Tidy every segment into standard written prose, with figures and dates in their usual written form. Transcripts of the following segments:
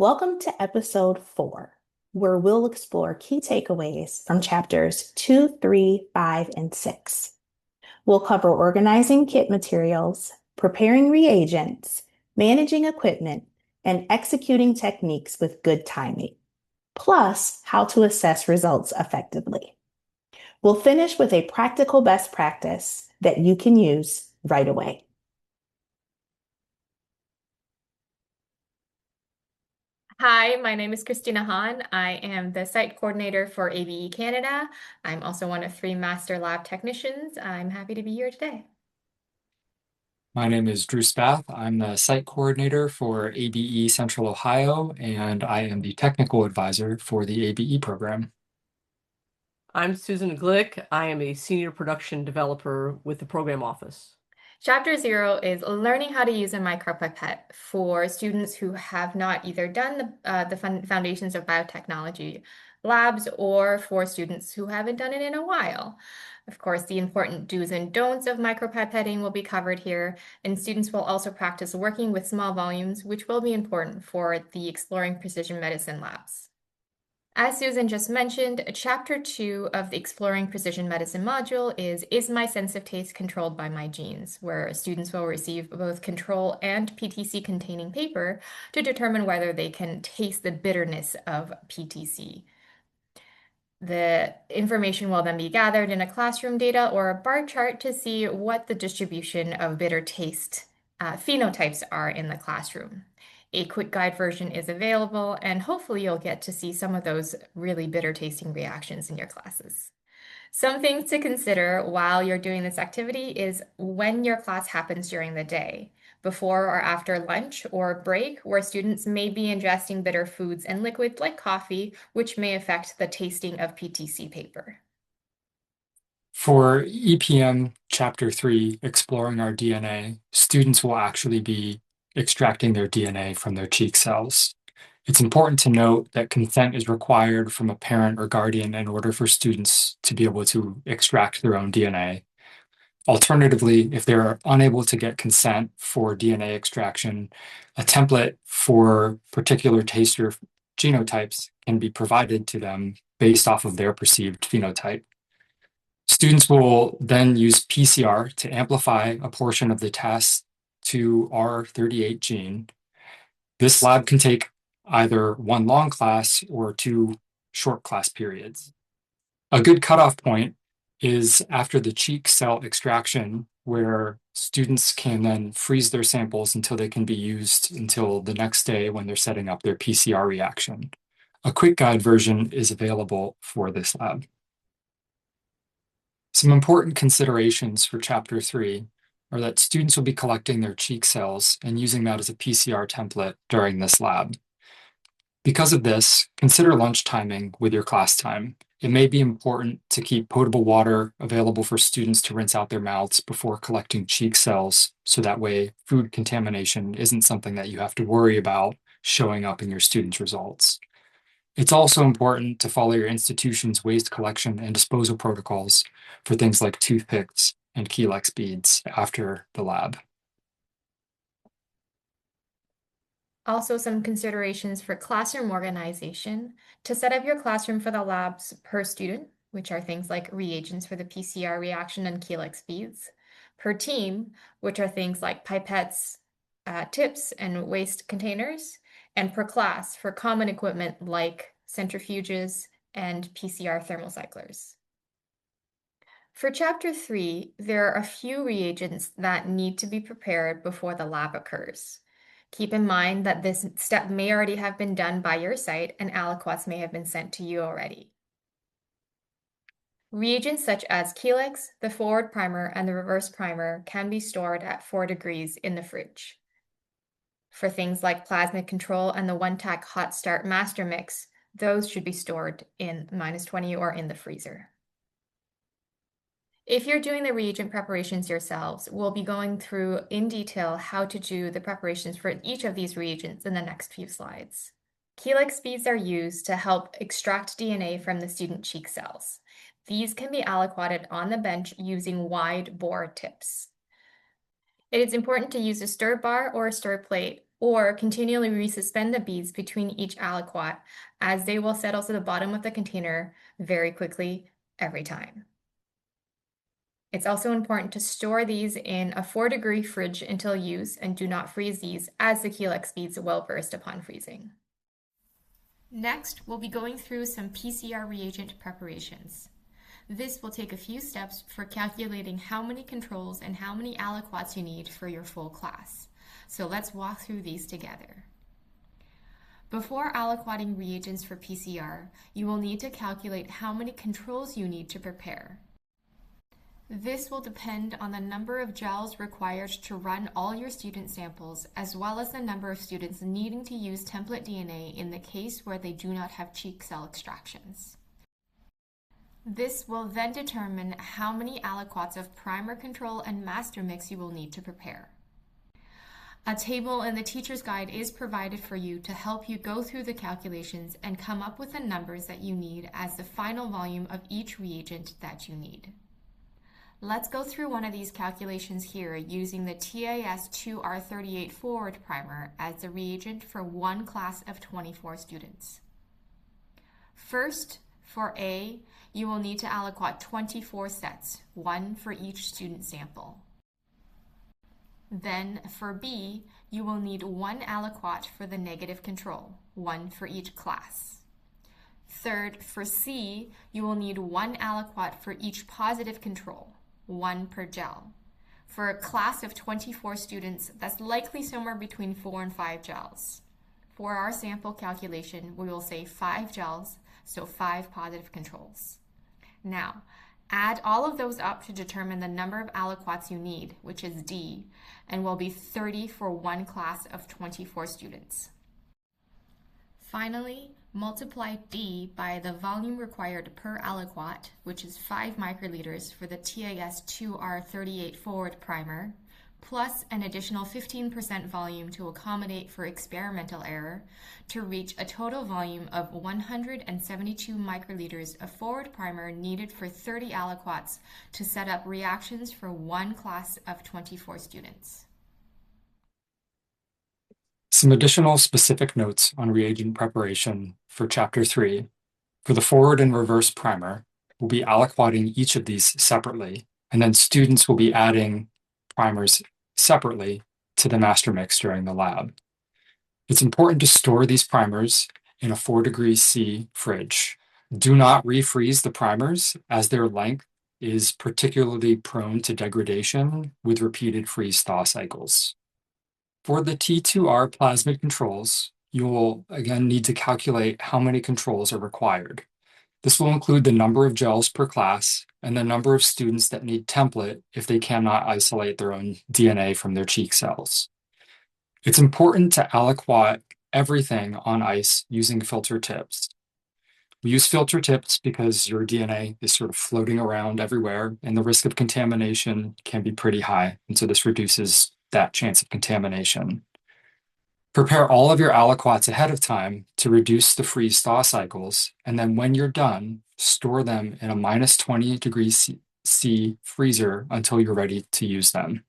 Welcome to episode 4, where we'll explore key takeaways from chapters 2, 3, 5, and 6. We'll cover organizing kit materials, preparing reagents, managing equipment, and executing techniques with good timing, plus how to assess results effectively. We'll finish with a practical best practice that you can use right away. Hi, my name is Christina Hahn. I am the site coordinator for ABE Canada. I'm also one of 3 master lab technicians. I'm happy to be here today. My name is Drew Spath. I'm the site coordinator for ABE Central Ohio, and I am the technical advisor for the ABE program. I'm Susan Glick. I am a senior production developer with the program office. Chapter 0 is learning how to use a micropipette for students who have not either done the foundations of biotechnology labs or for students who haven't done it in a while. Of course, the important do's and don'ts of micropipetting will be covered here, and students will also practice working with small volumes, which will be important for the Exploring Precision Medicine labs. As Susan just mentioned, Chapter 2 of the Exploring Precision Medicine module is my sense of taste controlled by my genes, where students will receive both control and PTC containing paper to determine whether they can taste the bitterness of PTC. The information will then be gathered in a classroom data or a bar chart to see what the distribution of bitter taste phenotypes are in the classroom. A quick guide version is available, and hopefully you'll get to see some of those really bitter tasting reactions in your classes. Some things to consider while you're doing this activity is when your class happens during the day, before or after lunch or break, where students may be ingesting bitter foods and liquids like coffee, which may affect the tasting of PTC paper. For EPM Chapter 3, Exploring Our DNA, students will actually be extracting their DNA from their cheek cells. It's important to note that consent is required from a parent or guardian in order for students to be able to extract their own DNA. Alternatively, if they're unable to get consent for DNA extraction, a template for particular taster genotypes can be provided to them based off of their perceived phenotype. Students will then use PCR to amplify a portion of the test to R38 gene. This lab can take either one long class or 2 short class periods. A good cutoff point is after the cheek cell extraction, where students can then freeze their samples until they can be used until the next day when they're setting up their PCR reaction. A quick guide version is available for this lab. Some important considerations for Chapter 3 are that students will be collecting their cheek cells and using that as a PCR template during this lab. Because of this, consider lunch timing with your class time. It may be important to keep potable water available for students to rinse out their mouths before collecting cheek cells, so that way food contamination isn't something that you have to worry about showing up in your students' results. It's also important to follow your institution's waste collection and disposal protocols for things like toothpicks and Kelex beads after the lab. Also, some considerations for classroom organization. To set up your classroom for the labs per student, which are things like reagents for the PCR reaction and Kelex beads. Per team, which are things like pipettes, tips, and waste containers. And per class for common equipment like centrifuges and PCR thermocyclers. For Chapter 3, there are a few reagents that need to be prepared before the lab occurs. Keep in mind that this step may already have been done by your site and aliquots may have been sent to you already. Reagents such as Kelex, the forward primer, and the reverse primer can be stored at 4 degrees in the fridge. For things like plasmid control and the one-tack hot start master mix, those should be stored in -20 or in the freezer. If you're doing the reagent preparations yourselves, we'll be going through in detail how to do the preparations for each of these reagents in the next few slides. Kelex beads are used to help extract DNA from the student cheek cells. These can be aliquoted on the bench using wide bore tips. It is important to use a stir bar or a stir plate or continually resuspend the beads between each aliquot, as they will settle to the bottom of the container very quickly every time. It's also important to store these in a 4-degree fridge until use, and do not freeze these, as the Helix beads will burst upon freezing. Next, we'll be going through some PCR reagent preparations. This will take a few steps for calculating how many controls and how many aliquots you need for your full class. So let's walk through these together. Before aliquoting reagents for PCR, you will need to calculate how many controls you need to prepare. This will depend on the number of gels required to run all your student samples, as well as the number of students needing to use template DNA in the case where they do not have cheek cell extractions. This will then determine how many aliquots of primer control and master mix you will need to prepare. A table in the teacher's guide is provided for you to help you go through the calculations and come up with the numbers that you need as the final volume of each reagent that you need. Let's go through one of these calculations here using the TAS2R38 forward primer as the reagent for one class of 24 students. First, for A, you will need to aliquot 24 sets, one for each student sample. Then for B, you will need one aliquot for the negative control, one for each class. Third, for C, you will need one aliquot for each positive control, one per gel. For a class of 24 students, that's likely somewhere between 4 and 5 gels. For our sample calculation, we will say 5 gels, so 5 positive controls. Now, add all of those up to determine the number of aliquots you need, which is D, and will be 30 for one class of 24 students. Finally, multiply D by the volume required per aliquot, which is 5 microliters for the TAS2R38 forward primer, plus an additional 15% volume to accommodate for experimental error, to reach a total volume of 172 microliters of forward primer needed for 30 aliquots to set up reactions for one class of 24 students. Some additional specific notes on reagent preparation for Chapter 3. For the forward and reverse primer, we'll be aliquoting each of these separately, and then students will be adding primers separately to the master mix during the lab. It's important to store these primers in a 4-degree C fridge. Do not refreeze the primers, as their length is particularly prone to degradation with repeated freeze-thaw cycles. For the T2R plasmid controls, you will again need to calculate how many controls are required. This will include the number of gels per class and the number of students that need template if they cannot isolate their own DNA from their cheek cells. It's important to aliquot everything on ice using filter tips. We use filter tips because your DNA is sort of floating around everywhere, and the risk of contamination can be pretty high, and so this reduces that chance of contamination. Prepare all of your aliquots ahead of time to reduce the freeze-thaw cycles, and then when you're done, store them in a minus 20 degrees C freezer until you're ready to use them.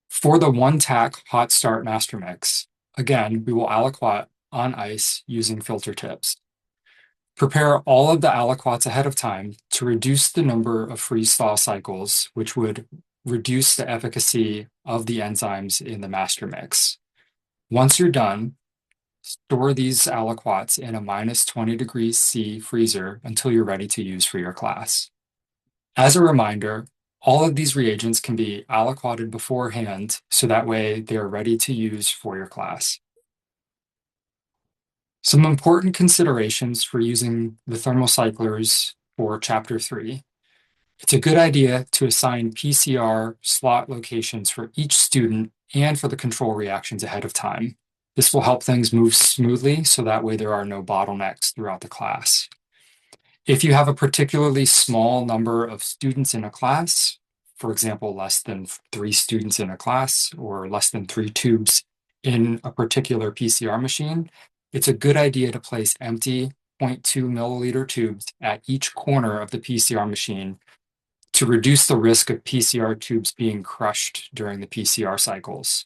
For the one-tack hot start master mix, again, we will aliquot on ice using filter tips. Prepare all of the aliquots ahead of time to reduce the number of freeze-thaw cycles, which would reduce the efficacy of the enzymes in the master mix. Once you're done, store these aliquots in a minus 20 degrees C freezer until you're ready to use for your class. As a reminder, all of these reagents can be aliquoted beforehand, so that way they are ready to use for your class. Some important considerations for using the thermocyclers for Chapter 3. It's a good idea to assign PCR slot locations for each student and for the control reactions ahead of time. This will help things move smoothly, so that way there are no bottlenecks throughout the class. If you have a particularly small number of students in a class, for example, less than 3 students in a class or less than 3 tubes in a particular PCR machine, it's a good idea to place empty 0.2 milliliter tubes at each corner of the PCR machine to reduce the risk of PCR tubes being crushed during the PCR cycles.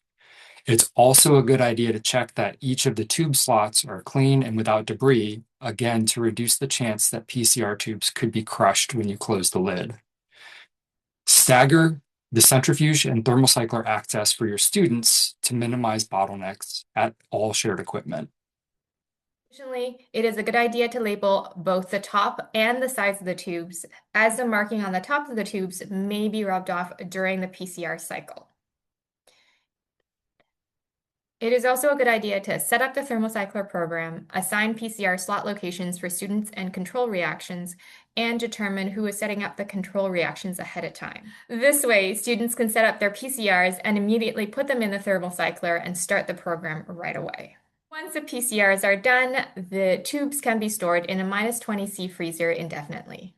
It's also a good idea to check that each of the tube slots are clean and without debris, again, to reduce the chance that PCR tubes could be crushed when you close the lid. Stagger the centrifuge and thermocycler access for your students to minimize bottlenecks at all shared equipment. Additionally, it is a good idea to label both the top and the sides of the tubes, as the marking on the top of the tubes may be rubbed off during the PCR cycle. It is also a good idea to set up the thermocycler program, assign PCR slot locations for students and control reactions, and determine who is setting up the control reactions ahead of time. This way, students can set up their PCRs and immediately put them in the thermocycler and start the program right away. Once the PCRs are done, the tubes can be stored in a -20°C freezer indefinitely.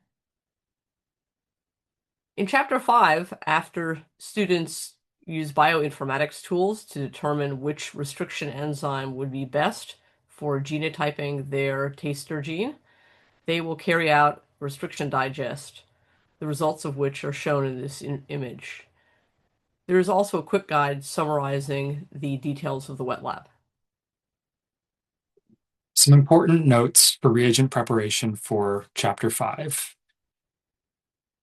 In Chapter 5, after students use bioinformatics tools to determine which restriction enzyme would be best for genotyping their taster gene, they will carry out restriction digest, the results of which are shown in this image. There is also a quick guide summarizing the details of the wet lab. Some important notes for reagent preparation for Chapter 5.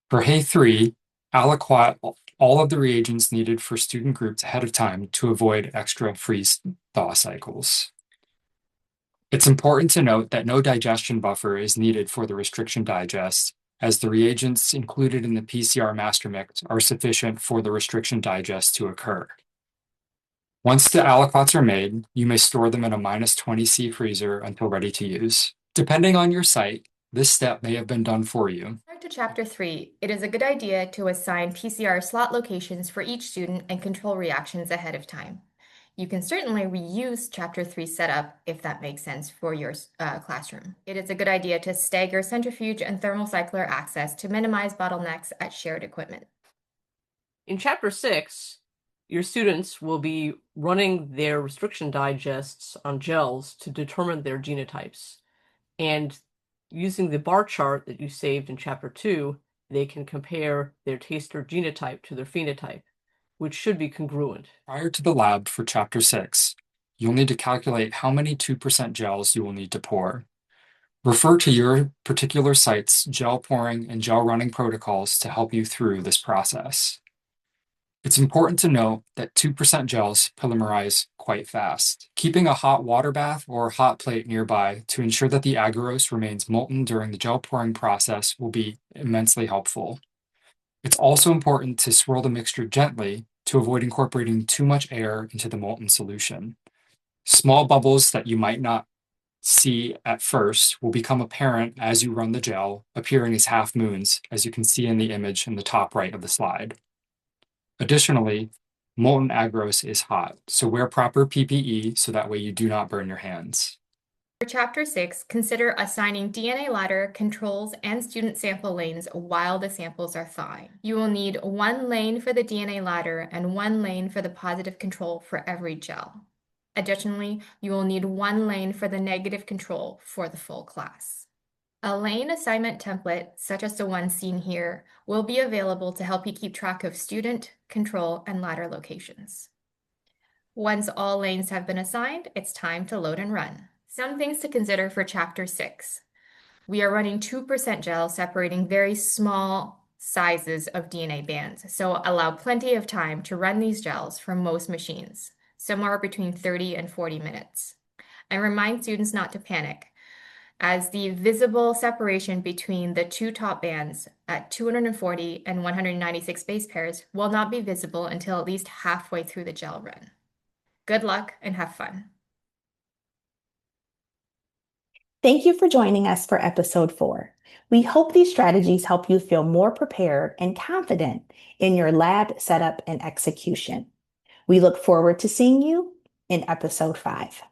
For Hay3, aliquot all of the reagents needed for student groups ahead of time to avoid extra freeze-thaw cycles. It's important to note that no digestion buffer is needed for the restriction digest, as the reagents included in the PCR master mix are sufficient for the restriction digest to occur. Once the aliquots are made, you may store them in a -20°C freezer until ready to use. Depending on your site, this step may have been done for you. To Chapter 3, it is a good idea to assign PCR slot locations for each student and control reactions ahead of time. You can certainly reuse Chapter 3 setup if that makes sense for your classroom. It is a good idea to stagger centrifuge and thermocycler access to minimize bottlenecks at shared equipment. In Chapter 6, your students will be running their restriction digests on gels to determine their genotypes. And using the bar chart that you saved in Chapter 2, they can compare their taster genotype to their phenotype, which should be congruent. Prior to the lab for Chapter 6, you'll need to calculate how many 2% gels you will need to pour. Refer to your particular site's gel pouring and gel running protocols to help you through this process. It's important to note that 2% gels polymerize quite fast. Keeping a hot water bath or hot plate nearby to ensure that the agarose remains molten during the gel pouring process will be immensely helpful. It's also important to swirl the mixture gently to avoid incorporating too much air into the molten solution. Small bubbles that you might not see at first will become apparent as you run the gel, appearing as half moons, as you can see in the image in the top right of the slide. Additionally, molten agarose is hot, so wear proper PPE so that way you do not burn your hands. For Chapter 6, consider assigning DNA ladder, controls, and student sample lanes while the samples are thawing. You will need one lane for the DNA ladder and one lane for the positive control for every gel. Additionally, you will need one lane for the negative control for the full class. A lane assignment template, such as the one seen here, will be available to help you keep track of student, control, and ladder locations. Once all lanes have been assigned, it's time to load and run. Some things to consider for Chapter 6. We are running 2% gel separating very small sizes of DNA bands, so allow plenty of time to run these gels for most machines, somewhere between 30 and 40 minutes. And remind students not to panic, as the visible separation between the two top bands at 240 and 196 base pairs will not be visible until at least halfway through the gel run. Good luck and have fun. Thank you for joining us for episode 4. We hope these strategies help you feel more prepared and confident in your lab setup and execution. We look forward to seeing you in episode 5.